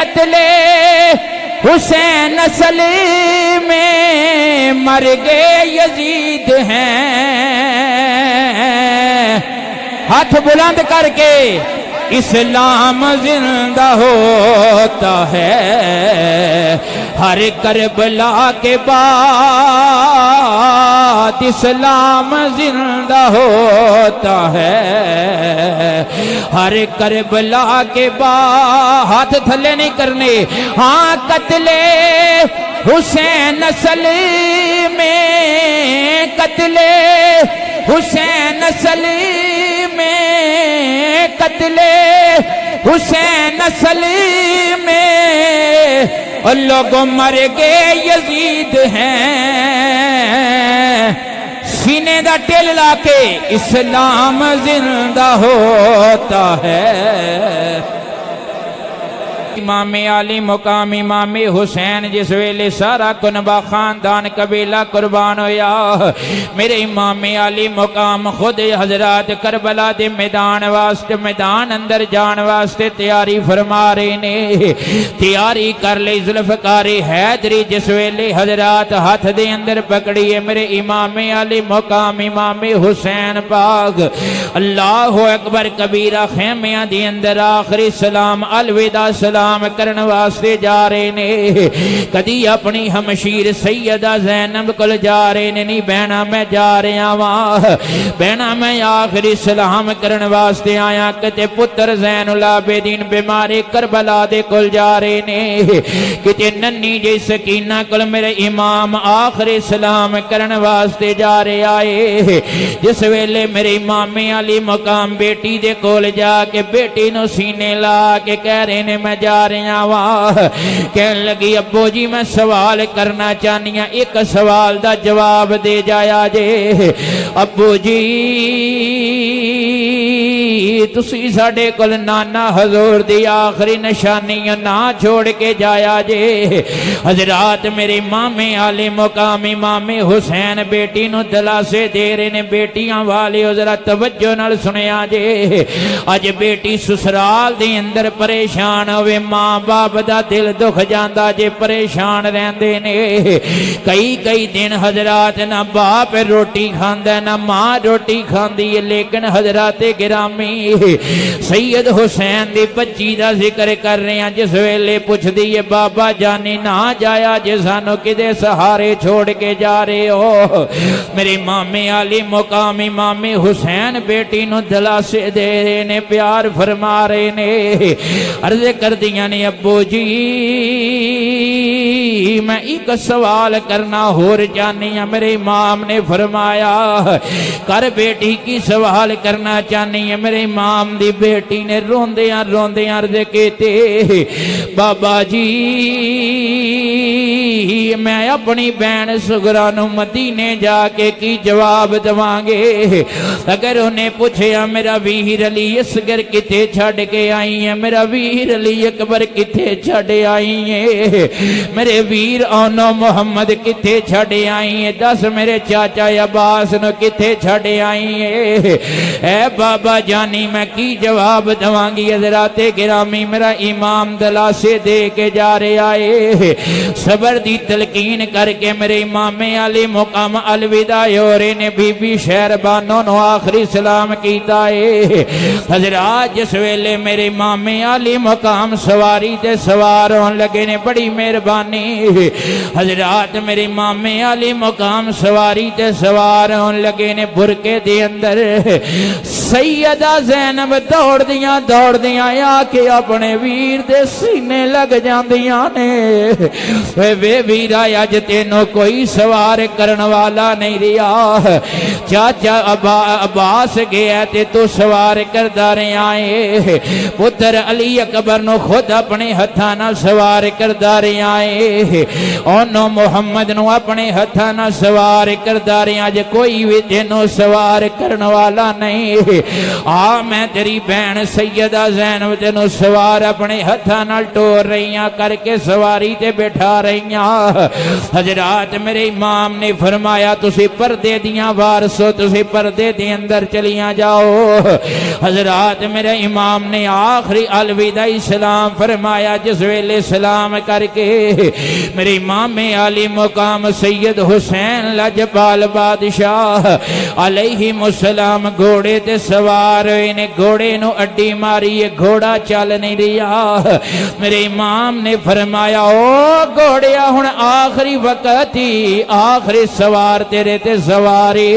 कत्ले हुसैन असल में मर गए यजीद हैं। हाथ बुलंद करके इस्लाम जिंदा होता है, हर करबला के बाद इस्लाम जिंदा होता है, हर करबला के बाद। हाथ थल्ले नहीं करने। हाँ, कत्ले हुसैन असल में, कत्ले हुसैन असल में, कत्ले हुसैन असल में और लोग मर गए यजीद हैं। सीने दा टेल लाके इस्लाम जिंदा होता है। इमामे आली मुकाम इमामे हुसैन जिस वेले सारा कुनबा खानदान कबीला कुर्बान होया, मेरे इमामे आली मुकाम खुद हजरात करबला दे मैदान वास्ते, मैदान अंदर जान वास्ते तैयारी फरमा रहे ने। तैयारी कर ली जुल्फकार हैदरी जिस वेले हजरात हाथ दे अंदर पकड़ी है मेरे इमामे आली मुकाम इमामे हुसैन पाक। अल्लाह अकबर कबीरा खेमिया दे अंदर आखिरी सलाम अलविदा सलाम करने वास्ते जा रहे ने। कदी अपनी हमशीर सैयदा ज़ैनब को जा रहे ने, नहीं बहना मैं जा रहा वहां, बहना मैं आखिरी सलाम करने वास्ते आया। किते पुत्र ज़ैनुल आबिदीन बीमारी करबला दे कोल जा रहे ने, किते नन्नी जी सकीना कोल मेरे इमाम आखिरी सलाम करने वास्ते जा रहे आए। जिस वेले मेरे इमामे अली मुकाम बेटी दे कोल जाके बेटी नु सीने ला के कह रहे ने मैं जा रहा वहां। कहने लगी अब्बू जी मैं सवाल करना चाहनी हाँ, एक सवाल दा जवाब दे जाया जे। अब्बू जी तुसी साडे कोल नाना हजूर दी आखिरी निशानी ना छोड़ के जाया जे। हजरात मेरे मामे आले मुकाम इमामे हुसैन बेटी नु दिलासे दे रहे ने। बेटियां वाले जरा तवज्जो नाल सुनिया जे। अज बेटी ससुराल दे अंदर परेशान होवे, मां बाप दा दिल दुख जांदा जे, परेशान रहंदे ने। कई कई दिन हजरात ना बाप रोटी खांदा ना मां रोटी खांदी है। लेकिन हजरात गिरामी सैयद हुसैन दी बच्ची दा जिक्र कर रहे हैं। जिस वेले पुछदी है बाबा जानी ना जाया जे सानू किदे सहारे छोड़ के जा रहे हो। मेरे मामे आली मुकाम इमामे हुसैन बेटी नु दिलासे दे रहे ने, प्यार फरमा रहे ने। अर्ज कर दिया ने अब्बू जी मैं एक सवाल करना होर चाहनी है। मेरे इमाम ने फरमाया कर बेटी की सवाल करना चाहनी है। मेरे इमाम दी बेटी ने रोंदियां रोंदियां अर्ज कीती बाबा जी मैं अपनी बहन सुगरा नु मदीने जाके की जवाब देवांगे। अगर उन्हें पूछया मेरा वीर अली असगर किथे छड़ के आई है, मेरा वीर अली अकबर किथे छड़ आई है, मेरे वीर ओनो मोहम्मद किथे छड़ आई है, दस मेरे चाचा अब्बास नु किथे छड़ आई है। ए बाबा जानी मैं की जवाब देवांगी। हज़रात गिरामी मेरा इमाम दिलासे दे के जा रहे आए। सबर दी तलकीन करके मेरे इमामे अली मुकाम अलविदा हो रहे ने। बीबी शहरबानो नु आखिरी सलाम कीता है। हजरात जिस वेले मेरे इमामे अली मुकाम सवारी ते सवार होने लगे ने, बड़ी मेहरबानी। हजरात मेरे इमामे अली मुकाम सवारी ते सवार होने लगे ने। बुरके दे अंदर सैयदा ज़ैनब दौड़ दियां आके अपने वीर दे सीने लग जांदियां ने। वे वीरा अज तेनों कोई सवार करन वाला नहीं रहा। चाचा अब्बास गया ते तू सवार करदा रहा है। पुत्र अली अकबर नु खुद अपने हथा ना सवार करदा रहा है। ओनो मुहम्मद नु अपने हथा ना सवार करदा रहा। अज कोई भी तेनों सवार करन वाला नहीं। आ मैं तेरी भैन सैयदा ज़ैनब तेनू सवार अपने हत्थां नाल टोर रही करके सवारी ते बैठा रही। हजरात मेरे इमाम ने फरमाया तुसी पर्दे दियां वारसो, तुसी पर्दे दे अंदर चलियां जाओ। हजरात मेरे इमाम ने आखिरी अलविदा सलाम फरमाया। जिस वेले सलाम करके मेरे इमाम आली मुकाम सैयद हुसैन लजपाल बादशाह अलैहिमुस्सलाम घोड़े ते सवार हुए ने, घोड़े नु अड्डी मारी, घोड़ा चल नहीं रहा। मेरे इमाम ने फरमाया ओ घोड़िया हुण आखिरी वक्त ही, आखिरी सवार तेरे ते सवारी।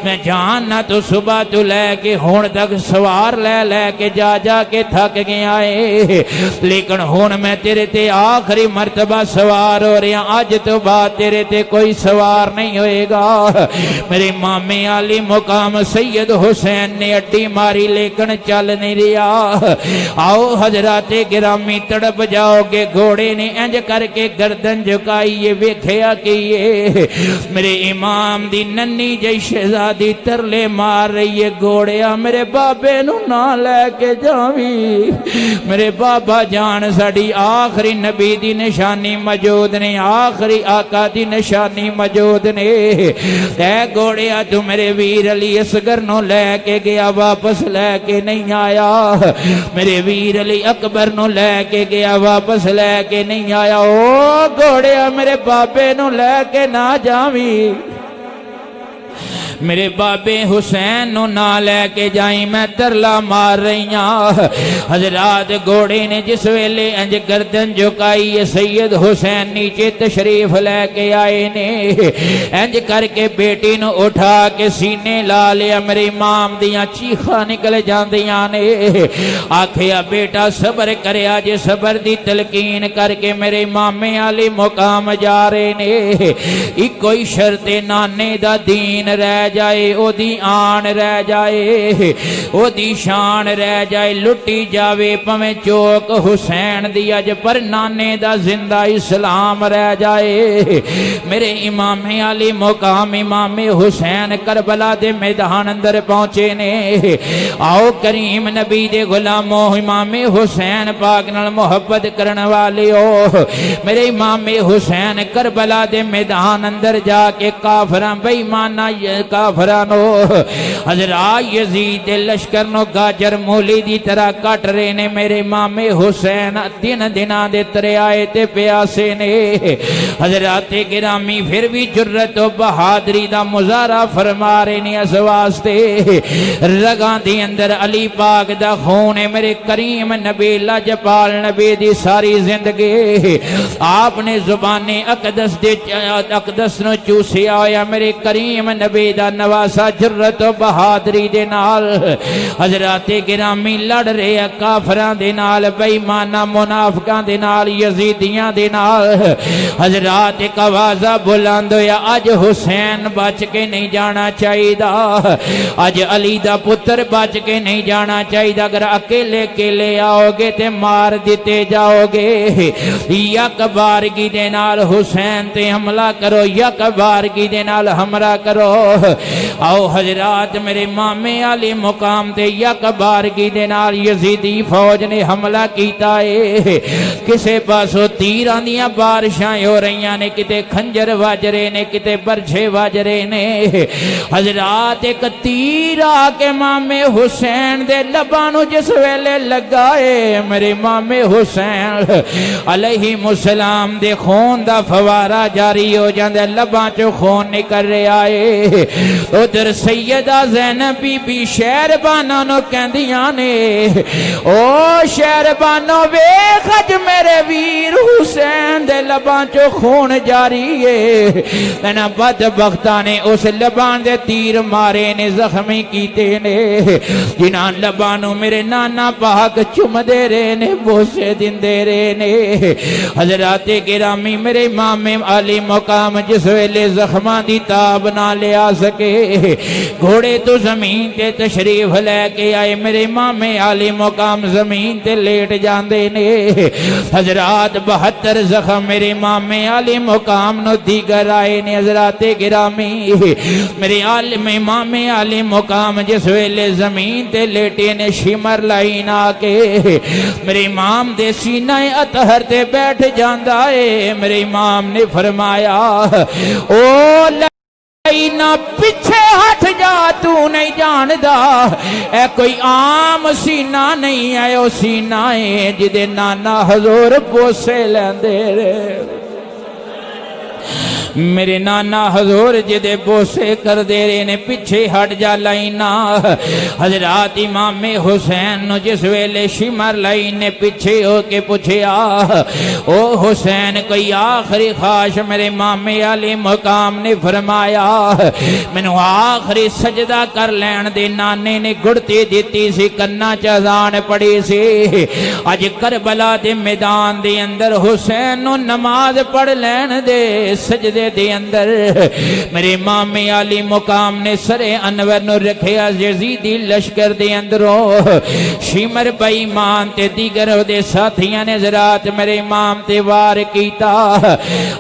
मैं जानना तू सुबह तू लैके हुण तक सवार लै के जा के थक गया है, लेकिन हुण मैं तेरे ते आखिरी मर्तबा सवार हो रहा, अज तो बाद तेरे ते कोई सवार नहीं होएगा। मेरे मामे आली मुकाम सैयद हुसैन ने अड्डी मारी लेकिन चल नहीं रहा। आओ हजराते गिरामी तड़प जाओगे। घोड़े ने इंज करके गर्दन झुकाई, ये वेख्या कि ये मेरे इमाम दी नन्नी जई शहजादी तरले मार रही है, घोड़िया मेरे बाबे नू ना लैके जावी, मेरे बाबा जान साड़ी आखिरी नबी दी निशानी मौजूद ने, आखिरी आका दी निशानी मौजूद ने। ऐ घोड़िया तू मेरे वीर अली असगर नू लैके गया, वापस लैके नहीं आया। मेरे वीर अली अकबर नू लैके गया, वापस लैके नहीं आया। ओ घोड़िया मेरे बाबे नू लैके ना जावी, मेरे बाबे हुसैन नु ना लैके जाई, मैं तरला मार रही हाँ। हजरात घोड़े ने जिस वेले इंज गर्दन झुकाई, सैयद हुसैन नीचे तशरीफ लैके आए ने। इंज करके बेटी नु उठा के सीने ला लिया, मेरे इमाम दियां चीखां निकल जांदियां ने। आखिया बेटा सबर करया जे, सबर दी तलकीन करके मेरे इमामे आली मुकाम जा रहे ने। इको ही शर्ते नाने दा दीन रह जाए, ओदी आन रह जाए, ओदी शान रह जाए, लुटी जावे पवें चौक हुसैन दी अज, पर नाने दा जिंदा इस्लाम रह जाए। मेरे इमामे आली मुकाम इमामे हुसैन करबला दे मैदान अंदर पहुंचे ने। आओ करीम नबी दे गुलामो, इमामे हुसैन पाक नाल मोहब्बत करने वाले हो, मेरे इमामे हुसैन करबला दे मैदान अंदर जाके काफरां बेईमाना काफरानो हजरा यजीद लश्कर नो गाजर मूली दी तरह कट रहे ने। मेरे इमामे हुसैन दिन दिना दे तरियाए ते प्यासे ने। हजराते गिरामी फिर भी जुर्रत और बहादुरी दा मुजाहरा फरमा रहे ने। इस वास्ते रगां दी अंदर अली पाक दा खून है। मेरे करीम नबी लजपाल नबी दी सारी जिंदगी आपने जुबाने अकदस दे अकदस नु चूसिया होया। मेरे करीम नबी दा नवासा जुर्रत और बहादुरी दे नाल हजराते गिरामी लड़ रहे काफरां दे नाल, बेईमाना मुनाफिकां दे नाल, यजीदियां दे नाल। हजरात एक आवाज़ा बुलंद होया, अज हुसैन बच के नहीं जाना चाहिए, अज अली दा पुत्र बच के नहीं जाना चाहिए। अगर अकेले अकेले आओगे ते मार दिते जाओगे। यक बारगी दे नाल हुसैन ते हमला करो, यक बारगी दे नाल हमला करो। आओ हजरात मेरे मामे आली मुकाम ते यक बारगी दे नाल यजीदी फौज ने हमला कीता है। किसे पासों तीरां दियां बारिशां हो रही ने, किते खंजर वज रहे ने, किते बरछे वज रहे ने। हजरात एक तीर आके मामे हुसैन दे लबां नूं जिस वेले लगा है, मेरे मामे हुसैन अलैहिमुस्सलाम दे खून दा फवारा जारी हो जांदा, लबां चों खून निकल रहा है। उधर सैयदा ज़ैनब बीबी शहरबाना नूं कहंदियां ने, ओ शहरबानो वेख अज मेरे वीर हुसैन दे लबां चों खून जारी है। इन्हां बदबख्तां ने उस लबां दे तीर मारे ने, जख्मी कीते ने, जिन्हां लबां नूं मेरे नाना पाक चुमदे रहे ने, बोसे दिंदे रहे ने। हजराते गिरामी मेरे इमामे आली मुकाम जिस वेले जख्मां दी ताब ना लिया सके, घोड़े तो जमीन ते तशरीफ लैके आए। मेरे इमामे आली मुकाम जमीन ते लेट जांदे ने। हजरात 72 जख्म मेरे मेरे मामे आले मुकाम नो दीगर आए ने हजराते गिरामी मेरे आले मामे आले मुकाम जिस वेले जमीन ते लेटे ने शिमर लाई ना के मेरे इमाम दे सीना अतहर ते बैठ जांदा है। मेरे इमाम ने फरमाया ओ ना पीछे हट जा, तू नहीं जानदा ए कोई आम सीना नहीं है, ओ सीना है जिदे नाना हजूर बोसे लेंदे रे। मेरे नाना हजूर जिदे बोसे कर दे रहे ने पीछे हट जा लाइना। हजरात इमामे हुसैन नु जिस वेले शिमर लाई ने पीछे होके पूछया ओ हुसैन कोई आखिरी ख्वाहिश? मेरे मामे आले मुकाम ने फरमाया मैनू आखिरी सजदा कर लैन दे। नाने ने गुड़ती दी सी, कन्ना च अज़ान पड़ी सी। अज करबला दे मैदान दे अंदर हुसैन नु नमाज पढ़ लैन दे सजदे दे अंदर। मेरे मामे आली मुकाम ने सरे अनवर नु रखिया यजीदी लश्कर दे अंदरों। शिमर बेईमान ते दीगर दे साथियां ने हजरात मेरे इमाम ते वार कीता।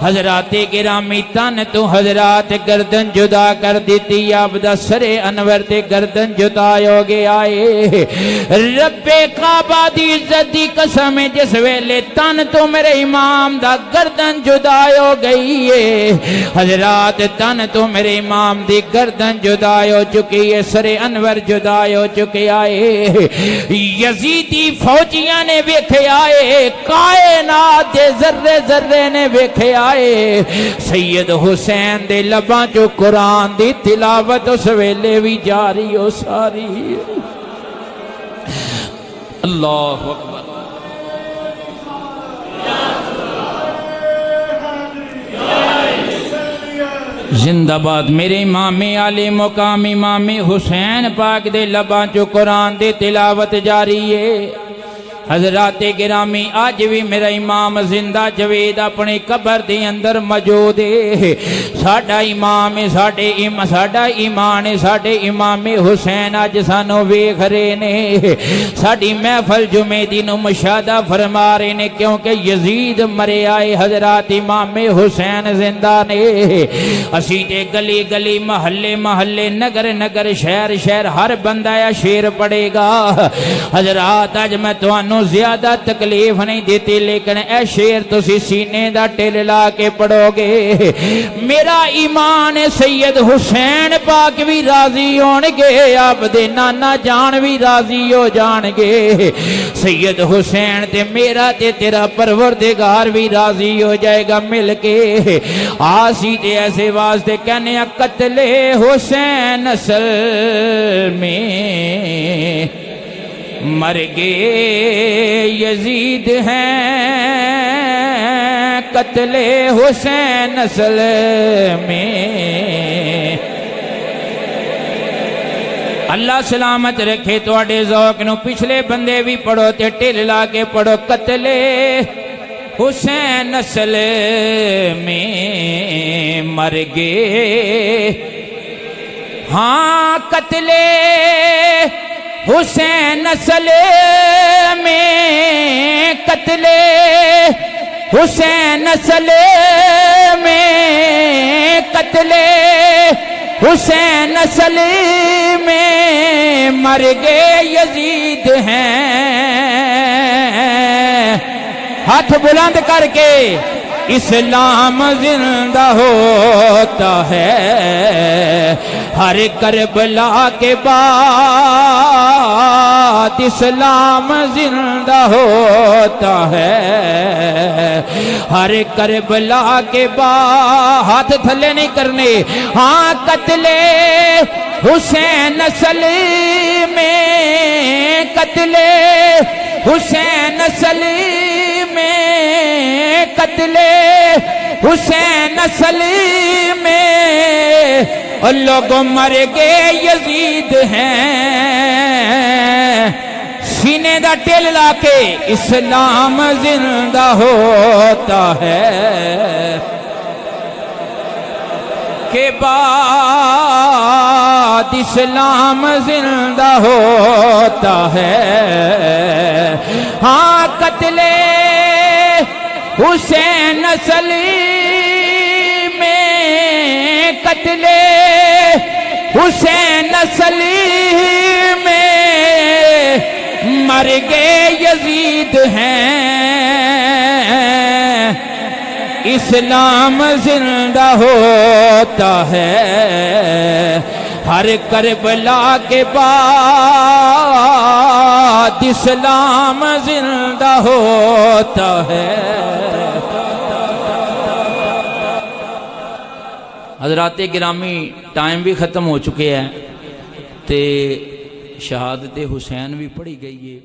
हजराते गिरामी तन तो हजरात गर्दन जुदा कर दी। आपदा सरे अनवर ते गर्दन जुदा हो गया है। रब्बे काबा दी इज्जत दी कसम जिस वेले तन तो मेरे इमाम दा गर्दन जुदा हो गई है। हजरात तन तो मेरे इमाम दी गर्दन जुदा हो चुकी है, सरे अनवर जुदा हो चुके आए। यजीदी फौजियां ने वेखे आए, कायनात दे जर्रे जर्रे ने वेखे आए। सैयद हुसैन दे लबां चो कुरान दी तिलावत उस वेले भी जारी हो सारी। अल्लाह अकबर। जिंदाबाद। मेरे इमामे आले मुकाम इमामे हुसैन पाक दे लबां चो कुरान दे तिलावत जारी है। हजराते गिरामी आज भी मेरा इमाम जिंदा जवेद अपनी कबर दे अंदर मौजूद है। साडा इमाम है, साडा ईमान है, साडे इमामे हुसैन अज सानू वेख रहे ने। साडी महफल जुमे दी नू मुशादा फरमा रहे ने क्योंकि यजीद मरे आए, हजरात इमामे हुसैन जिंदा ने। असी ते गली गली महल्ले महल्ले नगर नगर शहर शहर हर बंदा या शेर पड़ेगा। हजरात अज मैं तुहानू ज्यादा तकलीफ नहीं देती, लेकिन ए शेर तुसी सीने दा टिल ला के पढ़ोगे। मेरा ईमान सैयद हुसैन पाक भी राजी होणगे, आपदे नाना जान भी राजी हो जाणगे। सैयद हुसैन ते मेरा ते तेरा परवरदिगार भी राजी हो जाएगा मिल के। आसी ते ऐसे वास्ते कहने कत्ले हुसैन असल में मर गए यजीद हैं, कत्ले हुसैन असल में। अल्लाह सलामत रखे तुहाडे ज़ौक नू। पिछले बंदे भी पढ़ो ते ढिल ला के पढ़ो। कत्ले हुसैन असल में मर गए, हाँ कत्ले हुसैन असल में, कत्ले हुसैन असल में, कत्ले हुसैन असल में मर गए यजीद हैं। हाथ बुलंद करके इस्लाम जिंदा होता है, हर करबला के बाद इस्लाम जिंदा होता है, हर करबला के बाद। हाथ थल्ले नहीं करने। हाँ कत्ले हुसैन असल में, कत्ले हुसैन असल में, कत्ले हुसैन असल में और लोग मर गए यजीद हैं। सीने दा टिल लाके इस्लाम जिंदा होता है के बाद इस्लाम जिंदा होता है। हाँ कत्ले हुसैन असली में कत्ले हुसैन असली में मर गए यजीद हैं, इस्लाम जिंदा होता है हर करबला के बाद, इस्लाम जिंदा होता है। हजराते गिरामी टाइम भी ख़त्म हो चुके हैं ते शहादत हुसैन भी पढ़ी गई है।